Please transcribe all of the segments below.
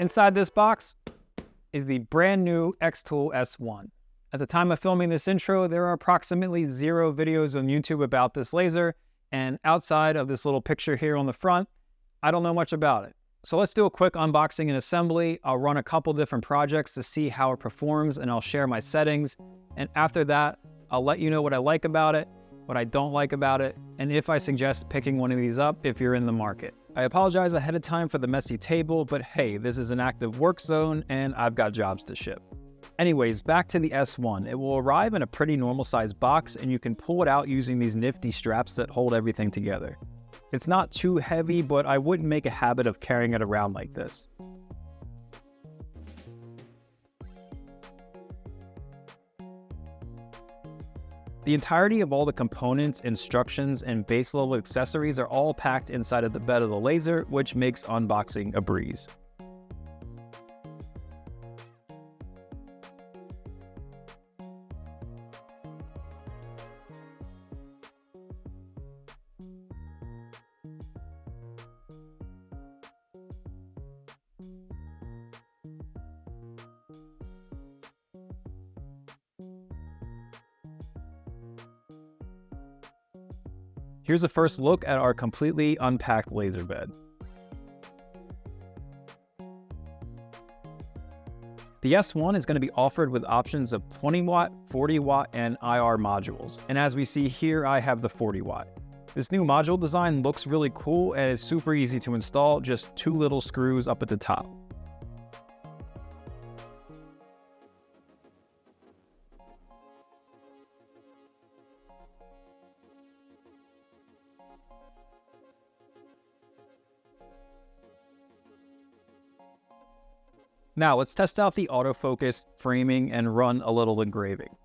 Inside this box is the brand new xTool S1. At the time of filming this intro, there are approximately 0 videos on YouTube about this laser, and outside of this little picture here on the front, I don't know much about it. So let's do a quick unboxing and assembly. I'll run a couple different projects to see how it performs, and I'll share my settings. And after that, I'll let you know what I like about it, what I don't like about it, and if I suggest picking one of these up if you're in the market. I apologize ahead of time for the messy table, but hey, this is an active work zone and I've got jobs to ship. Anyways, back to the S1. It will arrive in a pretty normal sized box and you can pull it out using these nifty straps that hold everything together. It's not too heavy, but I wouldn't make a habit of carrying it around like this. The entirety of all the components, instructions, and base level accessories are all packed inside of the bed of the laser, which makes unboxing a breeze. Here's a first look at our completely unpacked laser bed. The S1 is going to be offered with options of 20 watt, 40 watt, and IR modules. And as we see here, I have the 40 watt. This new module design looks really cool and is super easy to install, just 2 little screws up at the top. Now let's test out the autofocus, framing, and run a little engraving.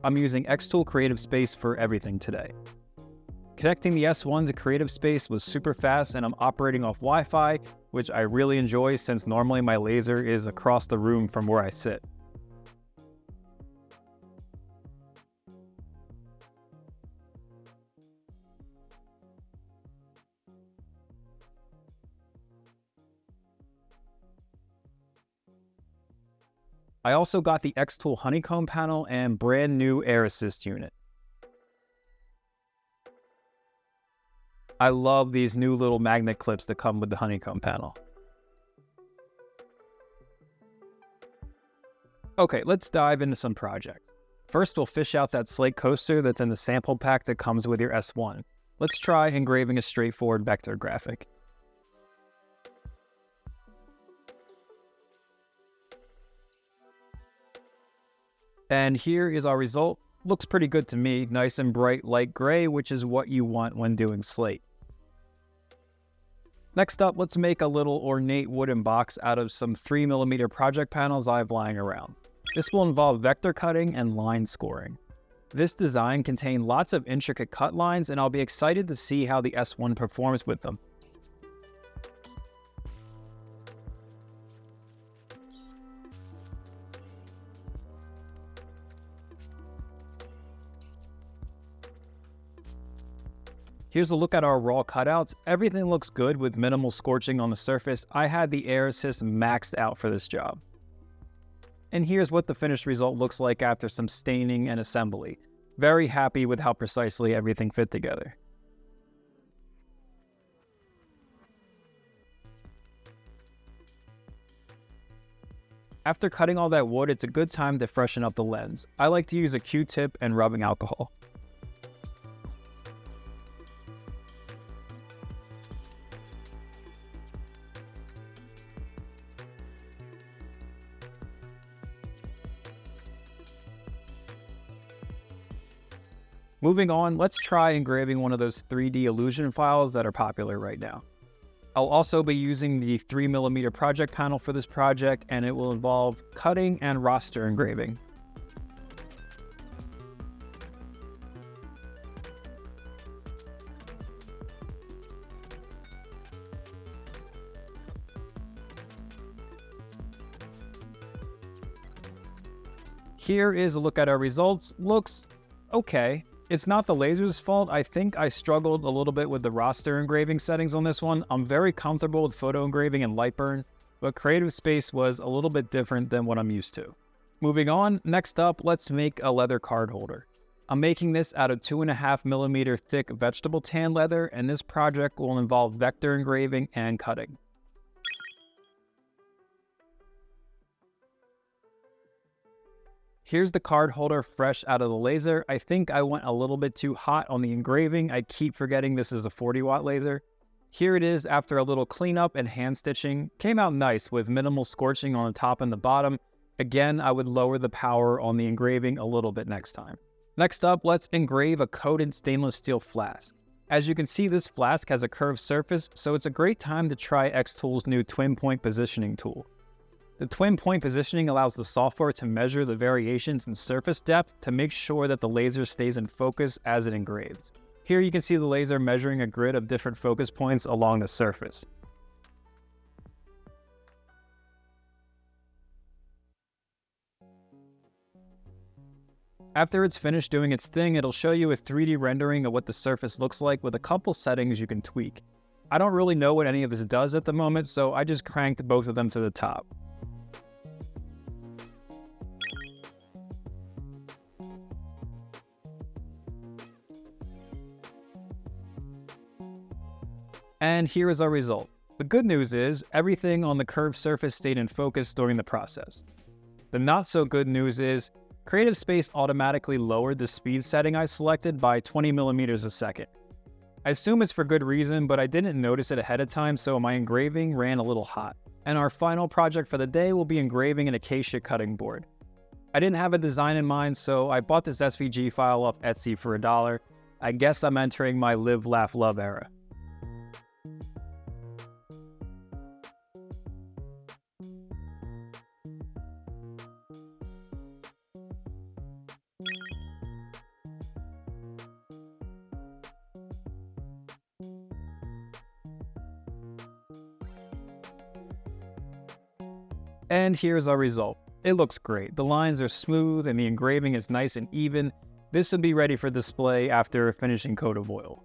I'm using xTool Creative Space for everything today. Connecting the S1 to Creative Space was super fast, and I'm operating off Wi-Fi, which I really enjoy since normally my laser is across the room from where I sit. I also got the xTool Honeycomb panel and brand new Air Assist unit. I love these new little magnet clips that come with the Honeycomb panel. Okay, let's dive into some projects. First, we'll fish out that Slate Coaster that's in the sample pack that comes with your S1. Let's try engraving a straightforward vector graphic. And here is our result. Looks pretty good to me, nice and bright light gray, which is what you want when doing slate. Next up, let's make a little ornate wooden box out of some 3mm project panels I have lying around. This will involve vector cutting and line scoring. This design contained lots of intricate cut lines, and I'll be excited to see how the S1 performs with them. Here's a look at our raw cutouts. Everything looks good with minimal scorching on the surface. I had the Air Assist maxed out for this job. And here's what the finished result looks like after some staining and assembly. Very happy with how precisely everything fit together. After cutting all that wood, it's a good time to freshen up the lens. I like to use a Q-tip and rubbing alcohol. Moving on, let's try engraving one of those 3D illusion files that are popular right now. I'll also be using the 3mm project panel for this project, and it will involve cutting and raster engraving. Here is a look at our results. Looks okay. It's not the laser's fault. I think I struggled a little bit with the raster engraving settings on this one. I'm very comfortable with photo engraving and Lightburn, but Creative Space was a little bit different than what I'm used to. Moving on, next up, let's make a leather card holder. I'm making this out of 2.5mm thick vegetable tan leather, and this project will involve vector engraving and cutting. Here's the card holder fresh out of the laser. I think I went a little bit too hot on the engraving. I keep forgetting this is a 40-watt laser. Here it is after a little cleanup and hand stitching. Came out nice with minimal scorching on the top and the bottom. Again, I would lower the power on the engraving a little bit next time. Next up, let's engrave a coated stainless steel flask. As you can see, this flask has a curved surface, so it's a great time to try xTool's new twin point positioning tool. The twin point positioning allows the software to measure the variations in surface depth to make sure that the laser stays in focus as it engraves. Here you can see the laser measuring a grid of different focus points along the surface. After it's finished doing its thing, it'll show you a 3D rendering of what the surface looks like with a couple settings you can tweak. I don't really know what any of this does at the moment, so I just cranked both of them to the top. And here is our result. The good news is, everything on the curved surface stayed in focus during the process. The not so good news is, Creative Space automatically lowered the speed setting I selected by 20mm a second. I assume it's for good reason, but I didn't notice it ahead of time, so my engraving ran a little hot. And our final project for the day will be engraving an acacia cutting board. I didn't have a design in mind, so I bought this SVG file off Etsy for $1. I guess I'm entering my live, laugh, love era. And here's our result. It looks great. The lines are smooth and the engraving is nice and even. This will be ready for display after a finishing coat of oil.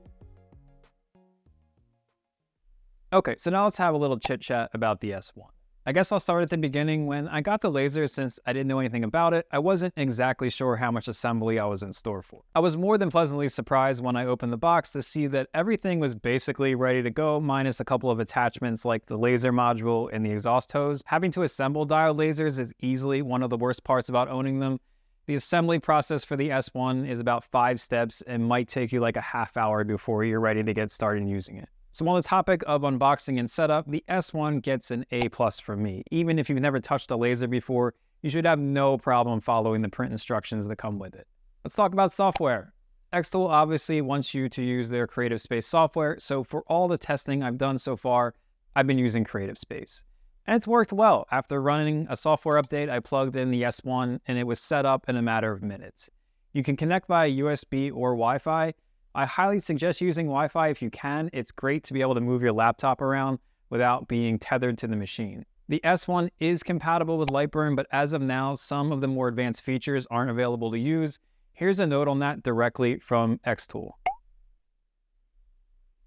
Okay, so now let's have a little chit chat about the S1. I guess I'll start at the beginning. When I got the laser, since I didn't know anything about it, I wasn't exactly sure how much assembly I was in store for. I was more than pleasantly surprised when I opened the box to see that everything was basically ready to go, minus a couple of attachments like the laser module and the exhaust hose. Having to assemble diode lasers is easily one of the worst parts about owning them. The assembly process for the S1 is about 5 steps and might take you like a half hour before you're ready to get started using it. So on the topic of unboxing and setup, the S1 gets an A+ from me. Even if you've never touched a laser before, you should have no problem following the print instructions that come with it. Let's talk about software. xTool obviously wants you to use their Creative Space software, so for all the testing I've done so far, I've been using Creative Space. And it's worked well. After running a software update, I plugged in the S1 and it was set up in a matter of minutes. You can connect via USB or Wi-Fi. I highly suggest using Wi-Fi if you can. It's great to be able to move your laptop around without being tethered to the machine. The S1 is compatible with Lightburn, but as of now, some of the more advanced features aren't available to use. Here's a note on that directly from xTool.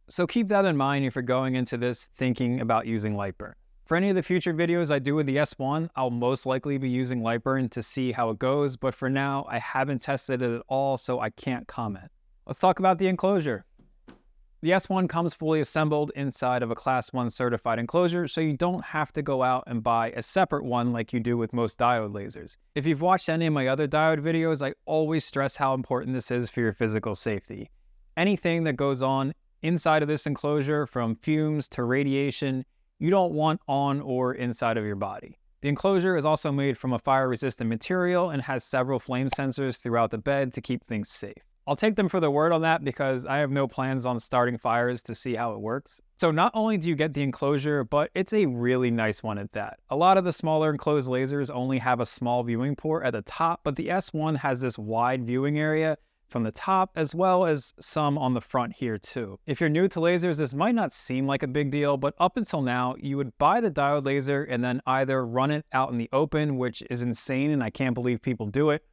So keep that in mind if you're going into this thinking about using Lightburn. For any of the future videos I do with the S1, I'll most likely be using Lightburn to see how it goes, but for now, I haven't tested it at all, so I can't comment. Let's talk about the enclosure. The S1 comes fully assembled inside of a Class 1 certified enclosure, so you don't have to go out and buy a separate one like you do with most diode lasers. If you've watched any of my other diode videos, I always stress how important this is for your physical safety. Anything that goes on inside of this enclosure, from fumes to radiation, you don't want on or inside of your body. The enclosure is also made from a fire-resistant material and has several flame sensors throughout the bed to keep things safe. I'll take them for their word on that because I have no plans on starting fires to see how it works. So not only do you get the enclosure, but it's a really nice one at that. A lot of the smaller enclosed lasers only have a small viewing port at the top, but the S1 has this wide viewing area from the top, as well as some on the front here too. If you're new to lasers, this might not seem like a big deal, but up until now, you would buy the diode laser and then either run it out in the open, which is insane and I can't believe people do it,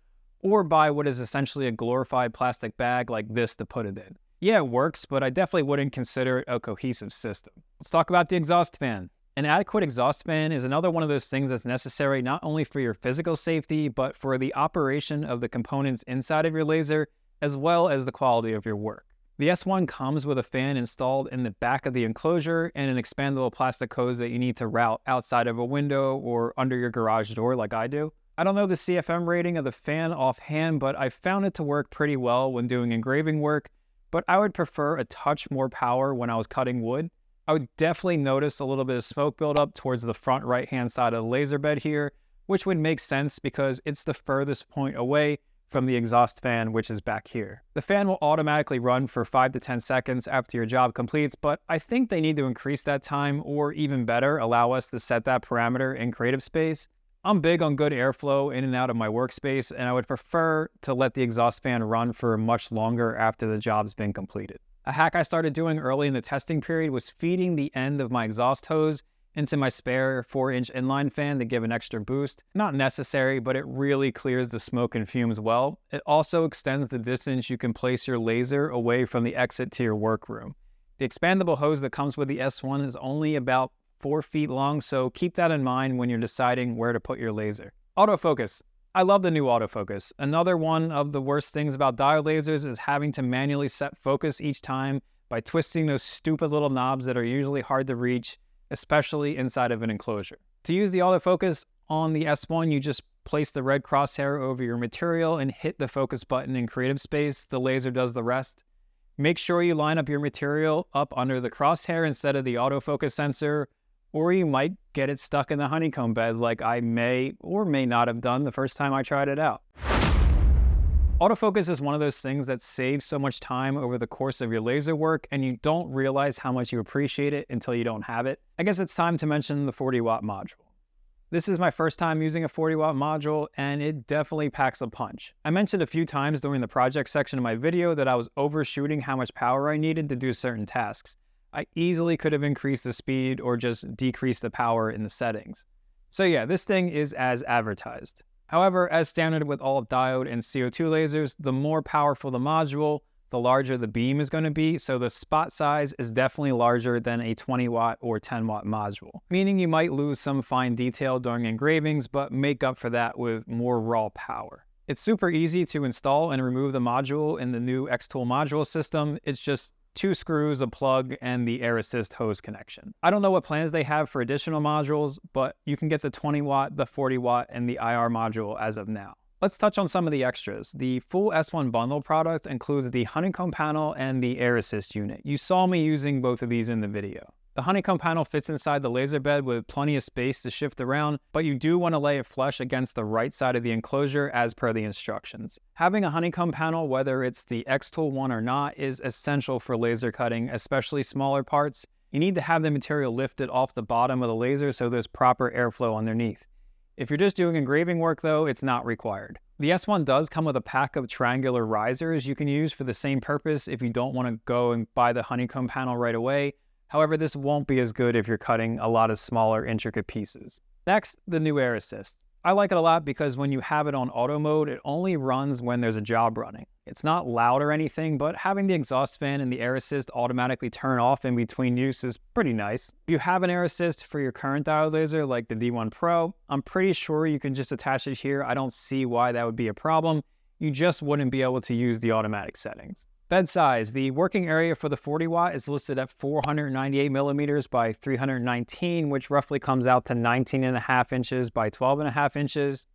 or buy what is essentially a glorified plastic bag like this to put it in. Yeah, it works, but I definitely wouldn't consider it a cohesive system. Let's talk about the exhaust fan. An adequate exhaust fan is another one of those things that's necessary not only for your physical safety, but for the operation of the components inside of your laser, as well as the quality of your work. The S1 comes with a fan installed in the back of the enclosure and an expandable plastic hose that you need to route outside of a window or under your garage door like I do. I don't know the CFM rating of the fan offhand, but I found it to work pretty well when doing engraving work, but I would prefer a touch more power when I was cutting wood. I would definitely notice a little bit of smoke buildup towards the front right-hand side of the laser bed here, which would make sense because it's the furthest point away from the exhaust fan, which is back here. The fan will automatically run for 5 to 10 seconds after your job completes, but I think they need to increase that time, or even better, allow us to set that parameter in Creative Space. I'm big on good airflow in and out of my workspace, and I would prefer to let the exhaust fan run for much longer after the job's been completed. A hack I started doing early in the testing period was feeding the end of my exhaust hose into my spare 4-inch inline fan to give an extra boost. Not necessary, but it really clears the smoke and fumes well. It also extends the distance you can place your laser away from the exit to your workroom. The expandable hose that comes with the S1 is only about 4 feet long, so keep that in mind when you're deciding where to put your laser. Autofocus. I love the new autofocus. Another one of the worst things about diode lasers is having to manually set focus each time by twisting those stupid little knobs that are usually hard to reach, especially inside of an enclosure. To use the autofocus on the S1, you just place the red crosshair over your material and hit the focus button in Creative Space. The laser does the rest. Make sure you line up your material up under the crosshair instead of the autofocus sensor, or you might get it stuck in the honeycomb bed like I may or may not have done the first time I tried it out. Autofocus is one of those things that saves so much time over the course of your laser work, and you don't realize how much you appreciate it until you don't have it. I guess it's time to mention the 40-watt module. This is my first time using a 40-watt module, and it definitely packs a punch. I mentioned a few times during the project section of my video that I was overshooting how much power I needed to do certain tasks. I easily could have increased the speed or just decreased the power in the settings. So yeah, this thing is as advertised. However, as standard with all diode and CO2 lasers, the more powerful the module, the larger the beam is going to be, so the spot size is definitely larger than a 20-watt or 10-watt module, meaning you might lose some fine detail during engravings, but make up for that with more raw power. It's super easy to install and remove the module in the new xTool module system. It's just 2 screws, a plug, and the air assist hose connection. I don't know what plans they have for additional modules, but you can get the 20-watt, the 40-watt, and the IR module as of now. Let's touch on some of the extras. The full S1 bundle product includes the honeycomb panel and the air assist unit. You saw me using both of these in the video. The honeycomb panel fits inside the laser bed with plenty of space to shift around, but you do want to lay it flush against the right side of the enclosure as per the instructions. Having a honeycomb panel, whether it's the xTool one or not, is essential for laser cutting, especially smaller parts. You need to have the material lifted off the bottom of the laser so there's proper airflow underneath. If you're just doing engraving work though, it's not required. The S1 does come with a pack of triangular risers you can use for the same purpose if you don't want to go and buy the honeycomb panel right away. However, this won't be as good if you're cutting a lot of smaller, intricate pieces. Next, the new air assist. I like it a lot because when you have it on auto mode, it only runs when there's a job running. It's not loud or anything, but having the exhaust fan and the air assist automatically turn off in between use is pretty nice. If you have an air assist for your current diode laser like the D1 Pro, I'm pretty sure you can just attach it here. I don't see why that would be a problem. You just wouldn't be able to use the automatic settings. Bed size. The working area for the 40 watt is listed at 498 millimeters by 319, which roughly comes out to 19.5 inches by 12.5 inches.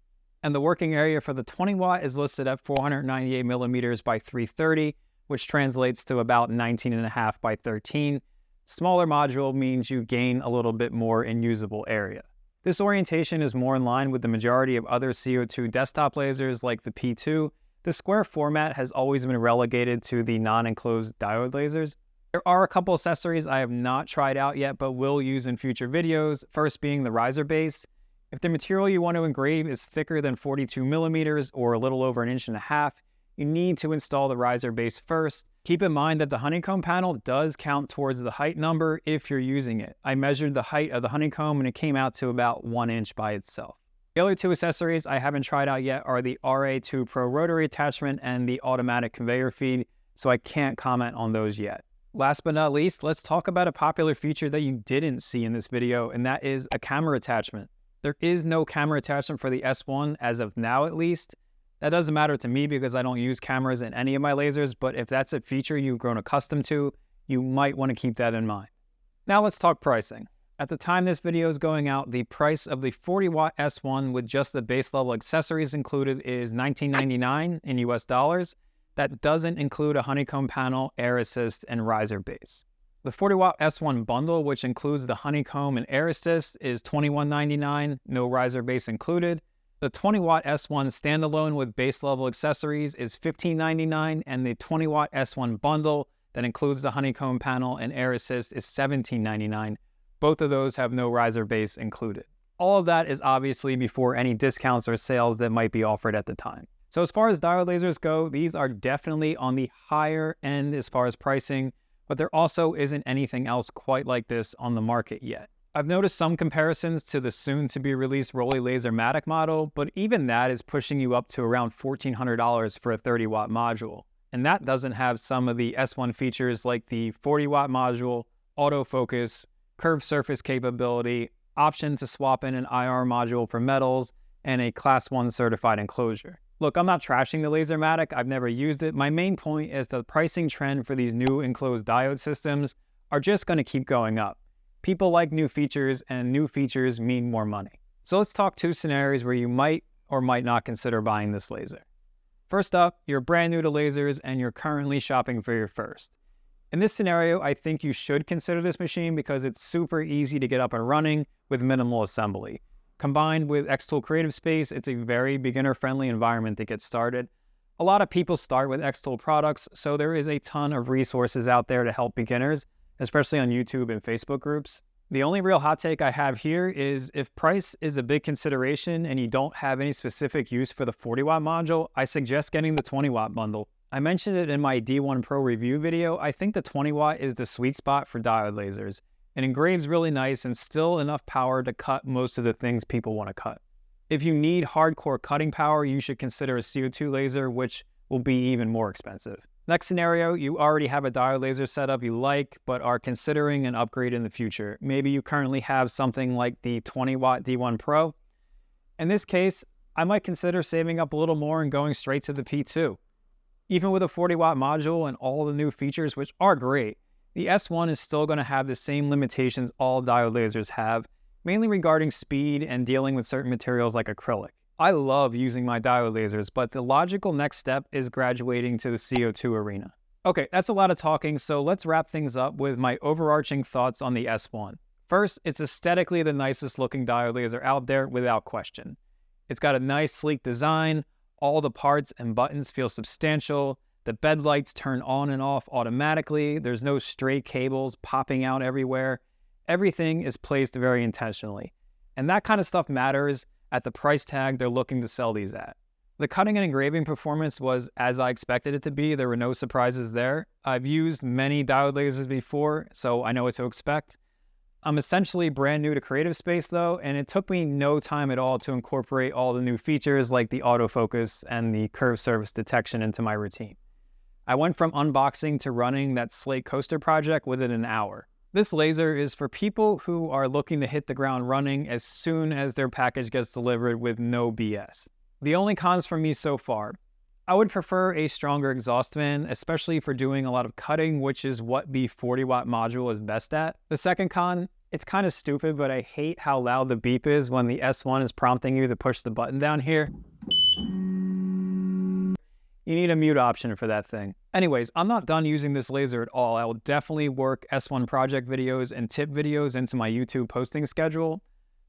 And the working area for the 20 watt is listed at 498 millimeters by 330, which translates to about 19.5 by 13. Smaller module means you gain a little bit more in usable area. This orientation is more in line with the majority of other CO2 desktop lasers like the P2. The square format has always been relegated to the non-enclosed diode lasers. There are a couple accessories I have not tried out yet, but will use in future videos, first being the riser base. If the material you want to engrave is thicker than 42 millimeters or a little over 1.5 inches, you need to install the riser base first. Keep in mind that the honeycomb panel does count towards the height number if you're using it. I measured the height of the honeycomb and it came out to about 1 inch by itself. The other two accessories I haven't tried out yet are the RA2 Pro rotary attachment and the automatic conveyor feed, so I can't comment on those yet. Last but not least, let's talk about a popular feature that you didn't see in this video, and that is a camera attachment. There is no camera attachment for the S1 as of now, at least. That doesn't matter to me because I don't use cameras in any of my lasers, but if that's a feature you've grown accustomed to, you might want to keep that in mind. Now let's talk pricing. At the time this video is going out, the price of the 40-watt S1 with just the base level accessories included is $19.99 in US dollars. That doesn't include a honeycomb panel, air assist, and riser base. The 40-watt S1 bundle, which includes the honeycomb and air assist, is $21.99, no riser base included. The 20-watt S1 standalone with base level accessories is $15.99, and the 20-watt S1 bundle that includes the honeycomb panel and air assist is $17.99. Both of those have no riser base included. All of that is obviously before any discounts or sales that might be offered at the time. So as far as diode lasers go, these are definitely on the higher end as far as pricing, but there also isn't anything else quite like this on the market yet. I've noticed some comparisons to the soon-to-be-released Rolly Laser Matic model, but even that is pushing you up to around $1,400 for a 30-watt module. And that doesn't have some of the S1 features like the 40-watt module, autofocus, curved surface capability, option to swap in an IR module for metals, and a Class 1 certified enclosure. Look, I'm not trashing the Laser Matic, I've never used it. My main point is the pricing trend for these new enclosed diode systems are just going to keep going up. People like new features, and new features mean more money. So let's talk two scenarios where you might or might not consider buying this laser. First up, you're brand new to lasers and you're currently shopping for your first. In this scenario, I think you should consider this machine because it's super easy to get up and running with minimal assembly. Combined with xTool Creative Space, it's a very beginner-friendly environment to get started. A lot of people start with xTool products, so there is a ton of resources out there to help beginners, especially on YouTube and Facebook groups. The only real hot take I have here is if price is a big consideration and you don't have any specific use for the 40-watt module, I suggest getting the 20-watt bundle. I mentioned it in my D1 Pro review video. I think the 20-watt is the sweet spot for diode lasers. It engraves really nice and still enough power to cut most of the things people want to cut. If you need hardcore cutting power, you should consider a CO2 laser, which will be even more expensive. Next scenario, you already have a diode laser setup you like, but are considering an upgrade in the future. Maybe you currently have something like the 20-watt D1 Pro. In this case, I might consider saving up a little more and going straight to the P2. Even with a 40-watt module and all the new features, which are great, the S1 is still going to have the same limitations all diode lasers have, mainly regarding speed and dealing with certain materials like acrylic. I love using my diode lasers, but the logical next step is graduating to the CO2 arena. Okay, that's a lot of talking, so let's wrap things up with my overarching thoughts on the S1. First, it's aesthetically the nicest looking diode laser out there without question. It's got a nice sleek design, all the parts and buttons feel substantial, the bed lights turn on and off automatically, there's no stray cables popping out everywhere. Everything is placed very intentionally. And that kind of stuff matters at the price tag they're looking to sell these at. The cutting and engraving performance was as I expected it to be. There were no surprises there. I've used many diode lasers before, so I know what to expect. I'm essentially brand new to Creative Space though, and it took me no time at all to incorporate all the new features like the autofocus and the curved surface detection into my routine. I went from unboxing to running that Slate Coaster project within an hour. This laser is for people who are looking to hit the ground running as soon as their package gets delivered with no BS. The only cons for me so far, I would prefer a stronger exhaust fan, especially for doing a lot of cutting, which is what the 40-watt module is best at. The second con, it's kind of stupid, but I hate how loud the beep is when the S1 is prompting you to push the button down here. You need a mute option for that thing. Anyways, I'm not done using this laser at all. I will definitely work S1 project videos and tip videos into my YouTube posting schedule.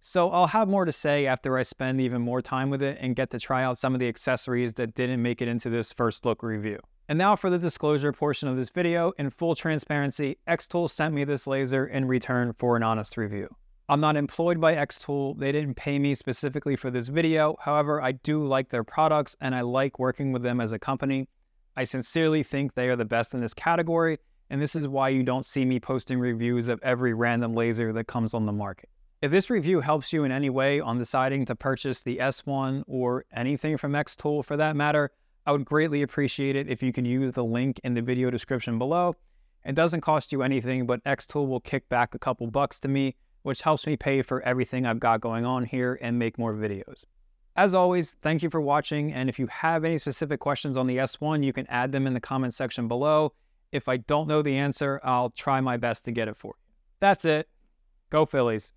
So I'll have more to say after I spend even more time with it and get to try out some of the accessories that didn't make it into this first look review. And now for the disclosure portion of this video. In full transparency, xTool sent me this laser in return for an honest review. I'm not employed by xTool. They didn't pay me specifically for this video. However, I do like their products and I like working with them as a company. I sincerely think they are the best in this category, and this is why you don't see me posting reviews of every random laser that comes on the market. If this review helps you in any way on deciding to purchase the S1 or anything from xTool for that matter, I would greatly appreciate it if you could use the link in the video description below. It doesn't cost you anything, but xTool will kick back a couple bucks to me, which helps me pay for everything I've got going on here and make more videos. As always, thank you for watching, and if you have any specific questions on the S1, you can add them in the comment section below. If I don't know the answer, I'll try my best to get it for you. That's it. Go Phillies.